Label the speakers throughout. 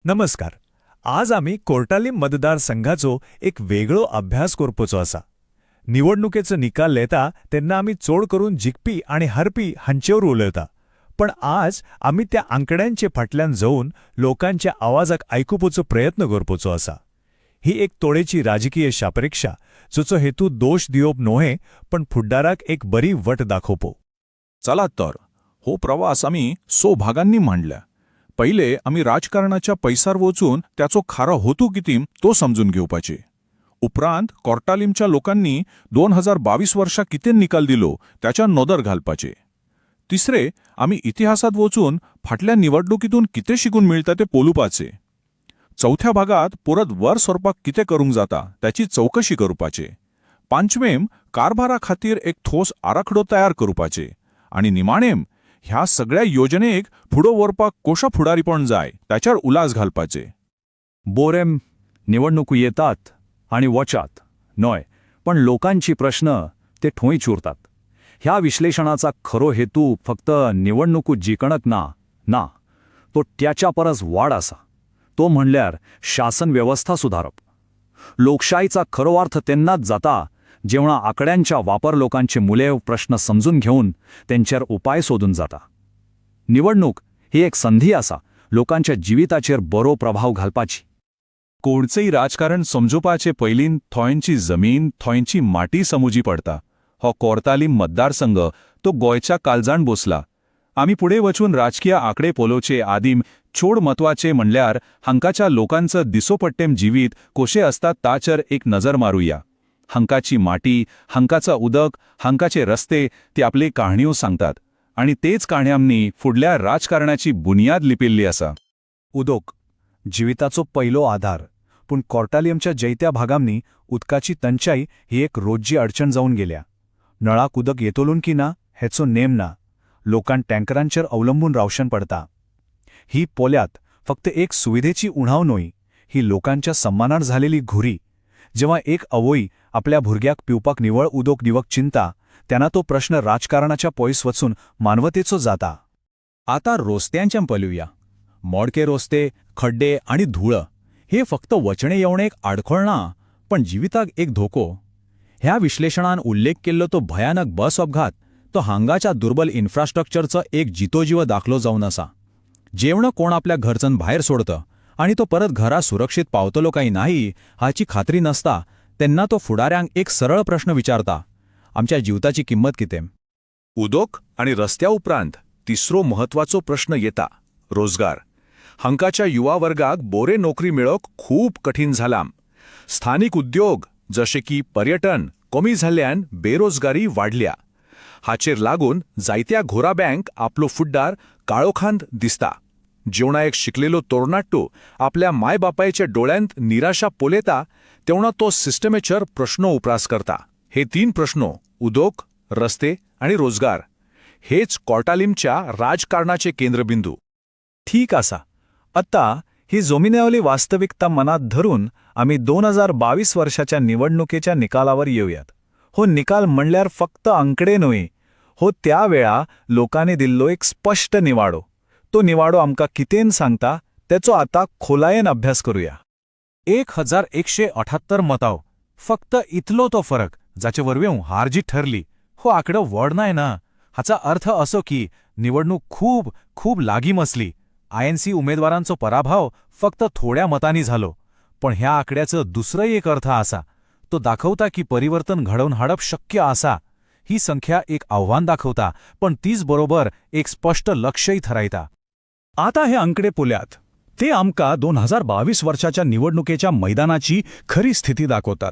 Speaker 1: नमस्कार. आज आम्ही कोर्टालीम मतदारसंघाचो एक वेगळो अभ्यास करपाचो आसा. निवडणुकेचो निकाल लेता तेन्ना आमी चोड करून जिखपी आणि हरपी हांचेवर उलयता. पण आज आमी त्या आंकड्यांचे फाटल्यान जाऊन लोकांच्या आवाजाक आयकुपाचो प्रयत्न करपाचो आसा. ही एक तोडेची राजकीय शापरिक्षा जोचो हेतू दोष दिवप न्हय पण फुडाराक एक बरी वट दाखोवप.
Speaker 2: चला तर हो प्रवास आम्ही भागांनी मांडला. पहिले आम्ही राजकारणाच्या पैसार वचून त्याचो खारो होतू किती तो समजून घेवपाचे. उपरांत कोर्टालीमच्या लोकांनी 2022 वर्षा कितें निकाल दिलो त्याच्या नोदर घालपाचे. तिसरे आम्ही इतिहासात वचून फाटल्या निवडणुकीतून कितें शिकून मिळता ते पोलुपाचे. चौथ्या भागात परत वर सरपाक कितें करूंक जाता त्याची चौकशी करपाचे. पांचवेम कारभारा खातीर एक ठोस आराखडो तयार करपाचे. आणि निमाणेम ह्या सगळ्या योजनेक फुडो व्हरपाक कोशा फुडारीपण जाय त्याच्यार उलास घालपाचे.
Speaker 3: बोरेम निवडणुको येतात आणि वचात न्हय पण लोकांची प्रश्न ते ठोंयच उरतात. ह्या विश्लेषणाचा खरो हेतू फक्त निवडणुको जिखणक ना तो त्याच्या परस वाड आसा. तो म्हणल्यार शासन व्यवस्था सुधारप. लोकशाहीचा खरो अर्थ तेन्नाच जाता जेव्हा आकड्यांच्या वापर लोकांचे मुलेव प्रश्न समजून घेऊन त्यांच्यावर उपाय सोदून जाता. निवडणूक ही एक संधी आसा लोकांच्या जिविताचेर बरो प्रभाव घालपाची.
Speaker 2: कोणचेय राजकारण समजूपाचे पयलीं थोंयची जमीन थोंयची माटी समजुची पडटा. हो कोर्तालीम मतदारसंघ तो गोंयच्या काळजांत बसला. आमी पुढे वचून राजकीय आंकडे पोलोवचे आदीम चोड म्हत्वाचे म्हणल्यार हांकाच्या लोकांचं दिसोपट्टेम जिवीत कशें असतात ताचेर एक नजर मारूया. हांकाची माटी, हांकाचा उदक, हांकाचे रस्ते ते आपले कहाण्यो सांगतात. आणि तेच काणयांनी फुडल्या राजकारणाची बुनियाद लिपिल्ली आसा.
Speaker 1: उदक जिविताचो पयलो आधार. पूण कोर्टालीमच्या जैत्या भागांनी उदकाची टंचाई ही एक रोजची अडचण जावन गेल्या. नळाक उदक येतोलून की ना हेचो नेम ना. लोकांक टँकरांचेर अवलंबून रावशन पडटा. ही पोल्यात फक्त एक सुविधेची उणाव न्हय, ही लोकांच्या सन्मानार झालेली घुरी. जेव्हा एक आवय आपल्या भुरग्याक पिवपाक निवळ उदक दिवक चिंता तेन्ना तो प्रश्न राजकारणाच्या पयस वचून मानवतेचो जाता.
Speaker 4: आता रोस्त्यांच्या पळोवया. मोडके रोस्ते, खड्डे आणि धूळ हे फक्त वचणे येवणेक आडखळ ना पण जिविताक एक धोको. ह्या विश्लेषणान उल्लेख केल्लो तो भयानक बस अपघात तो हांगाच्या दुर्बल इन्फ्रास्ट्रक्चरचो एक जितोजीव दाखलो जावन आसा. जेवण कोण आपल्या घरचन भायर सोडतं आणि तो परत घरा सुरक्षित पावतलो काही नाही हाची खात्री नसता तेन्ना तो फुडाऱ्यांक एक सरळ प्रश्न विचारता, आमच्या जीवताची किंमत कितें.
Speaker 2: उदक आणि रस्त्या उपरांत तिसरो महत्वाचो प्रश्न येता, रोजगार. हांकाच्या युवा वर्गाक बोरे नोकरी मेळोवक खूप कठीण जाला. स्थानिक उद्योग जसे की पर्यटन कमी झाल्यान बेरोजगारी वाढल्या. हाचेर लागून जायत्या घोराब्यांक आपलो फुडार काळोखांत दिसता. जेवणा एक शिकलेलो तोरणाट्टू आपल्या मायबापायच्या डोळ्यांत निराशा पोलेता तेवणा तो सिस्टमेचेर प्रश्न उप्रास करता. हे तीन प्रश्न उदक, रस्ते आणि रोजगार हेच कोर्टालीमच्या राजकारणाचे केंद्रबिंदू.
Speaker 1: ठीक आसा. आत्ता ही जमिनेवली वास्तविकता मनात धरून आम्ही 2022 वर्षाच्या निवडणुकेच्या निकालावर येऊयात. हो निकाल म्हणल्यार फक्त आंकडे न्हय, हो त्या वेळा लोकांनी दिल्लो एक स्पष्ट निवाडो. तो निवाडो आमकां कितें सांगता तेचो आता खोलायेन अभ्यास करूया. 1178 मतांव, फक्त इतलो तो फरक जाचे वरवीं हार जी ठरली. हो आंकडो व्हड नाय ना. हाचा अर्थ असो की निवडणूक खूप खूप लागीं आसली. INC उमेदवारांचो पराभव फक्त थोड्या मतांनी झालो. पण ह्या आंकड्याचो दुसरोय एक अर्थ आसा. तो दाखवता की परिवर्तन घडवून हाडप शक्य आसा. ही संख्या एक आव्हान दाखवता पण तीच बरोबर एक स्पष्ट लक्ष्यही ठरयता.
Speaker 3: आता हे आंकडे पोल्यात ते आमका 2022 वर्षाच्या निवडणुकेच्या मैदानाची खरी स्थिती दाखवतात.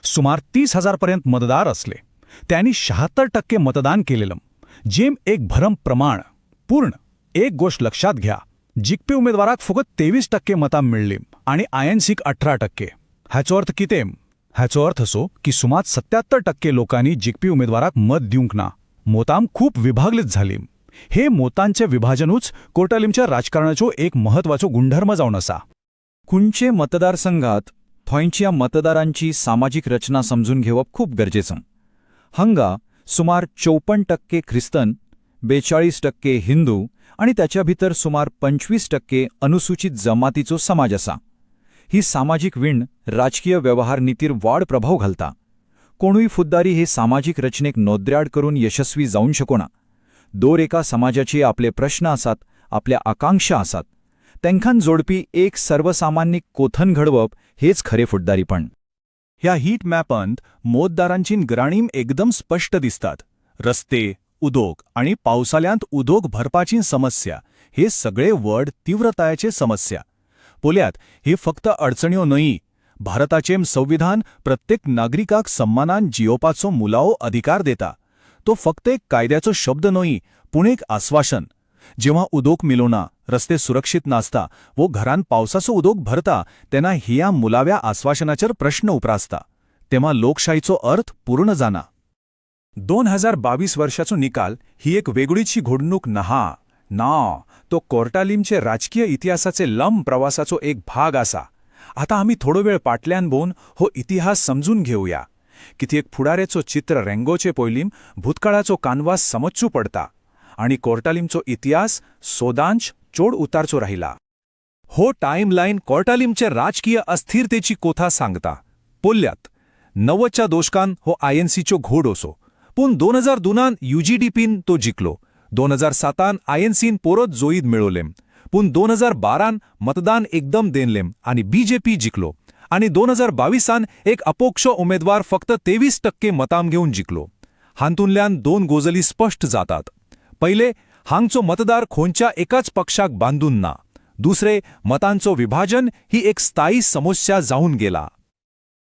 Speaker 3: सुमार 30,000 पर्यंत मतदार असले. त्यांनी 76% मतदान केलेलं, जेम एक भरम प्रमाण. पूर्ण एक गोष्ट लक्षात घ्या, जिखपी उमेदवाराक फकत 23% मतां मिळली आणि INCक 18%. हाचो अर्थ कितें? हाचो अर्थ असो की सुमार 77% लोकांनी जिखपी उमेदवाराक मत दिवंक ना. मोताम खूप विभागलीत झाली. हे मोतांचे विभाजनूच कोर्टालीमच्या राजकारणाचो एक महत्वाचो गुणधर्म जावन आसा.
Speaker 4: कुंचे मतदारसंघात थोंयच्या मतदारांची सामाजिक रचना समजून घेवप खूप गरजेचं. हांगा सुमार 54% ख्रिस्तन, 42% हिंदू आणि त्याच्या भितर सुमार 25% अनुसूचित जमातीचो समाज असा. ही सामाजिक विण राजकीय व्यवहार नीतीर वाड प्रभाव घालता. कोणूय फुद्दारी हे सामाजिक रचनेक नोंदऱ्याड करून यशस्वी जावंक शकोना. दर एका समाजाचे आपले प्रश्न आसात, आपल्या आकांक्षा आसात. तेंकां जोडपी एक सर्वसामान्य कोथन घडवप हेच खरे फुडदारीपण.
Speaker 3: ह्या हीट मॅपांत मतदारांची ग्राणीम एकदम स्पष्ट दिसतात. रस्ते, उदोग आणि पावसाळ्यांत उदोग भरपाची समस्या हे सगळे व्हड तीव्रतायेचे समस्या. पळयात, हे फक्त अडचण्यो न्हय. भारताचे संविधान प्रत्येक नागरिकाक सन्मानान जियोवपाचो मुलावो अधिकार देता. तो फक्त एक कायद्याचो शब्द न्हय, पूण एक आश्वासन. जेव्हा उदोग मिलोना, रस्ते सुरक्षित नासता वो घरान पावसाचो उदोग भरता, तेन्ना ह्या मुलाव्या आश्वासनाचेर प्रश्न उप्रासता. तेव्हा लोकशाहीचो अर्थ पूर्ण जाना.
Speaker 1: 2022 वर्षाचो निकाल ही एक वेगळीची घडणूक नहा. ना, तो कोर्टालीमचे राजकीय इतिहासाचे लंब प्रवासाचो एक भाग आसा. आता आम्ही थोडो वेळ फाटल्यान भोवन हो इतिहास समजून घेवया. कित्याक फुडारेचो चित्र रेंगोचे पयलीं भूतकाळाचो कानवास समजचो पडटा आणि कोर्टालीमचो इतिहास सोदांच चोड उतारचो राहिला. हो टायमलायन कोर्टालीमचे राजकीय अस्थिरतेची कोथा सांगता. पळयात, 90च्या दोशकान हो आयएनसीच्यो घोड असो, पूण 2002 UGDPन तो जिखलो. 2007 आयएनसीन परत जोईद मेळोलेम, पूण 2012 मतदान एकदम देनलेम आणि BJP जिखलो. आणि 2022 एक अपोक्ष उमेदवार फक्त 23% मतां घेवन जिखलो. हांतूंतल्यान दोन गजाली स्पष्ट जातात. पहिले, हांगचो मतदार खंयच्या एकाच पक्षाक बांदून ना. दुसरे, मतांचो विभाजन ही एक स्थायी समस्या जावन गेला.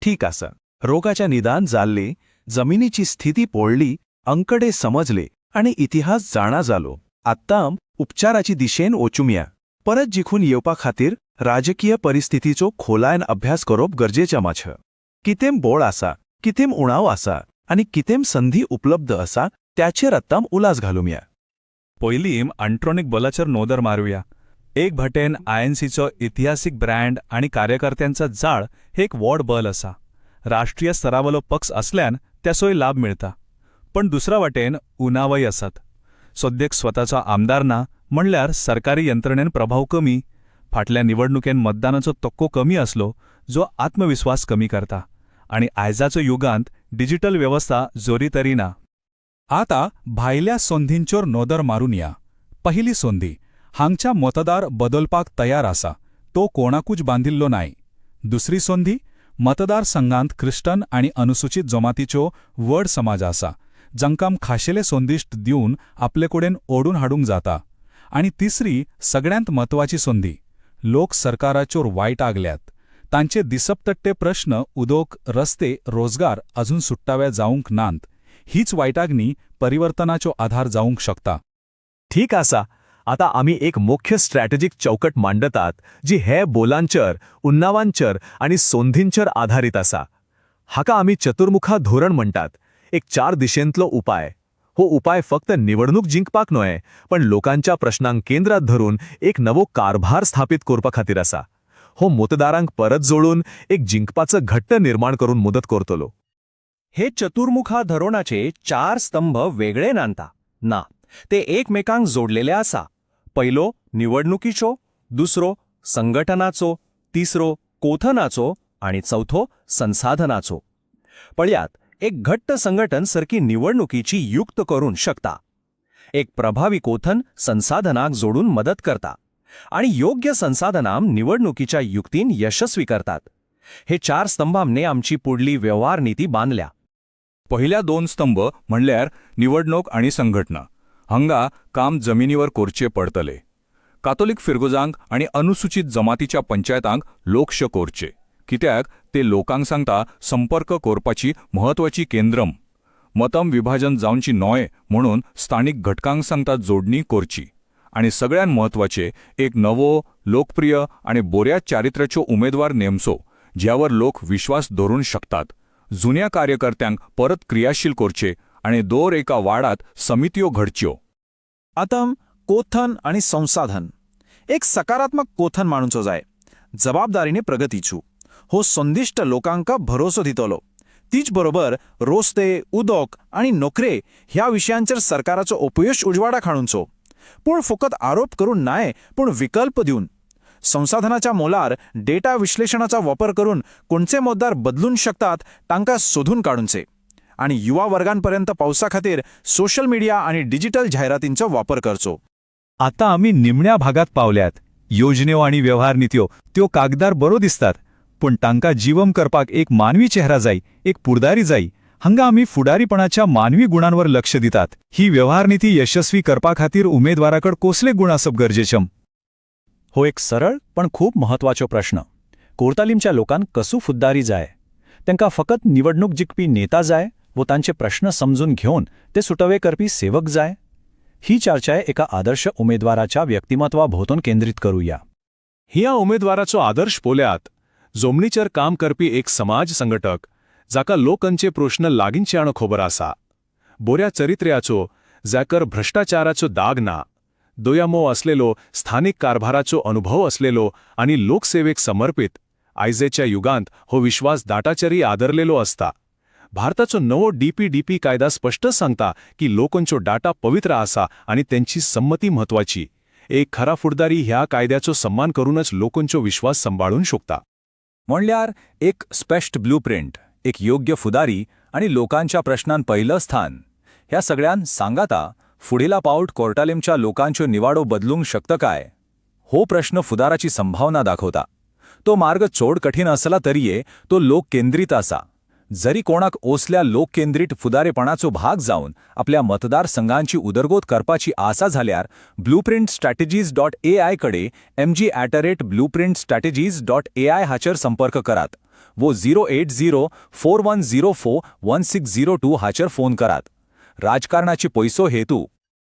Speaker 5: ठीक आसा, रोगाच्या निदान जाल्ले, जमिनीची स्थिती पळली, अंकडे समजले आणि इतिहास जाणा जालो. आत्तां उपचाराची दिशेन वचुमया. परत जिखून येवपा खातीर राजकीय परिस्थितीचो खोलायन अभ्यास करप गरजेचें माछ. कितें बोळ आसा, कितें उणाव आसा आनी कितें संधी उपलब्ध आसा त्याचेर आत्तां उलास घालुमया.
Speaker 3: पयलीं अल्ट्रॉनिक बलाचेर नोदर मारूया. एक भटेन आयएनसीचो इतिहासीक ब्रँड आणि कार्यकर्त्यांचा जाळ हे एक व्हड बल आसा. राष्ट्रीय स्तरावलो पक्ष असल्यान त्याचोय लाभ मिळता. पण दुसरा वाटेन उणावय आसात. सद्यक स्वताचो आमदार ना म्हणल्यार सरकारी यंत्रणेन प्रभाव कमी. फाटल्या निवडणुकेन मतदानाचो तक्को कमी असलो, जो आत्मविश्वास कमी करता. आणि आयजाचो युगांत डिजिटल व्यवस्था जोरी तरी ना. आता भायल्या संधींचेर नोदर मारून या. पहिली संधी, हांगच्या मतदार बदलपाक तयार आसा, तो कोणाकूच बांधिल्लो नाय. दुसरी संधी, मतदारसंघांत क्रिश्चन आणि अनुसूचित जमातीच्यो व्हड समाज आसा, जांकां खाशेले संदिश्ट दिवन आपलेकडेन ओडून हाडूंक जाता. आणि तिसरी, सगळ्यांत म्हत्वाची संधी, लोक सरकाराचेर वायट आगल्यात. तांचे दिसपतट्टे प्रश्न उदोग, रस्ते, रोजगार अजून सुट्टावे जावंक नांत. हीच वायटाग्नी परिवर्तनाचो आधार जावंक शकता.
Speaker 5: ठीक आसा, आता आमी एक मुख्य स्ट्रॅटेजिक चौकट मांडतात जी हे बोलांचेर, उन्नावांचेर आणि सोंधींचेर आधारित आसा. हाका आमी चतुर्मुखा धोरण म्हणटात. एक 4 दिशेंतलो उपाय. हो उपाय फक्त निवडणूक जिंकपाक न्हय, पण लोकांच्या प्रश्नांक केंद्रात धरून एक नवो कारभार स्थापित करपा खातीर आसा. हो मतदारांक परत जोडून एक जिंकपाचं घट्ट निर्माण करून मदत करतलो.
Speaker 6: हे चतुर्मुखा धोरणाचे 4 स्तंभ वेगळे नांता ना, ते एकमेकांक जोडलेले आसा. पयलो निवडणुकीचो, दुसरो संघटनाचो, तिसरो कोथनाचो आणि चौथो संसाधनाचो. पळयात, एक घट्ट संघटन सरकी निवडणुकीची युक्त करून शकता. एक प्रभावी कोथन संसाधनाक जोडून मदत करता आणि योग्य संसाधनां निवडणुकीच्या युक्तीन यशस्वी करतात. हे 4 स्तंभांनी आमची पुढली व्यवहार नीती बांधल्या.
Speaker 2: पहिल्या 2 स्तंभ म्हणल्यार निवडणूक आणि संघटना. हांगा काम जमिनीवर कोरचे पडतले. कातोलिक फिरगुजांक आणि अनुसूचित जमातीच्या पंचायतांक लोकश कोरचे, कित्याक ते लोकांक सांगता संपर्क कोरपाची महत्वाची केंद्रम. मतम विभाजन जावची न्हय म्हणून स्थानिक घटकांक सांगता जोडणी कोरची. आणि सगळ्यात महत्वाचे, एक नवो, लोकप्रिय आणि बोऱ्या चारित्र्याचो उमेदवार नेमचो, ज्यावर लोक विश्वास धरून शकतात. जुन्या कार्यकर्त्यांक परत क्रियाशील करचे आणि दर एका वाडात समित्यो घडच्यो.
Speaker 7: आता कोथन आणि संसाधन. एक सकारात्मक कोथन माणूचो जाय, जबाबदारीने प्रगतीचू. हो संदिष्ट लोकांका भरोसो दितलो. तीच बरोबर रोस्ते, उदोग आणि नोकरे ह्या विषयांचेर सरकाराचो अपयश उजवाडाक हाडूंचो. पूण फकत आरोप करून नाय पूण विकल्प दिवन संसाधनाच्या मोलार डेटा विश्लेषणाचा वापर करून कोणचे मतदार बदलून शकतात तांकां सोदून काडूनचे आणि युवा वर्गांपर्यंत पावसा खातीर सोशल मीडिया आणि डिजिटल जाहिरातींचो वापर करचो.
Speaker 1: आता आम्ही निमण्या भागात पावल्यात. योजनेओ आणि व्यवहार नीत्यो त्यो कागदार बरो दिसतात, पण तांकां जीवम करपाक एक मानवी चेहरा जाय, एक पुढारी जाय. हांगा आमी फुडारीपणाच्या मानवी गुणांवर लक्ष दितात. ही व्यवहार नीती यशस्वी करपा खातीर उमेदवाराकड कसले गुण आसप गरजेचें?
Speaker 3: हो एक सरळ पण खूप महत्वाचो प्रश्न. कोर्तालीमच्या लोकांक कसू फुद्दारी जाय? तांकां फकत निवडणूक जिखपी नेता जाय व तांचे प्रश्न समजून घेवन ते सुटवे करपी सेवक जाय? ही चर्चा एका आदर्श उमेदवाराच्या व्यक्तिमत्वाभोवतून केंद्रीत करूया.
Speaker 2: ह्या उमेदवाराचो आदर्श पोल्यात जमनीचेर काम करपी एक समाज संघटक जाका लोकांचे प्रश्न लागींच्यान खबर आसा, बऱ्या चरित्र्याचो जाकर भ्रष्टाचाराचो दाग ना, दोयामो असलेलो स्थानिक कारभाराचो अनुभव असलेलो आणि लोकसेवेक समर्पित. आयजेच्या युगांत हो विश्वास दाटाचेरी आदरलेलो असता. भारताचो नवो डीपीडीपी कायदा स्पष्ट सांगता की लोकांचो डाटा पवित्र आसा आणि त्यांची संमती महत्वाची. एक खरा फुडारी ह्या कायद्याचो सन्मान करूनच लोकांचो विश्वास सांबाळून शकता.
Speaker 4: म्हणल्यार एक स्पष्ट ब्लूप्रिंट, एक योग्य फुदारी आणि लोकांच्या प्रश्नांत पहिलं स्थान. ह्या सगळ्यान सांगाता फुडेला पावट कोर्टालीमच्या लोकांच्यो निवाडो बदलूंक शकता काय? हो प्रश्न फुदाराची संभावना दाखवता. तो मार्ग चोड कठीण असला तरीये तो लोककेंद्रीत आसा. जरी कोणाक ओसल्या लोककेंद्रीत फुदारेपणाचो भाग जावन आपल्या मतदारसंघांची उदरगत करपाची आसा जाल्यार blueprintstrategies.ai कडे mg@blueprintstrategies.ai हाचेर संपर्क करात वो 08041041602 हाचेर फोन करात. राजकारणाची पयसो हेतू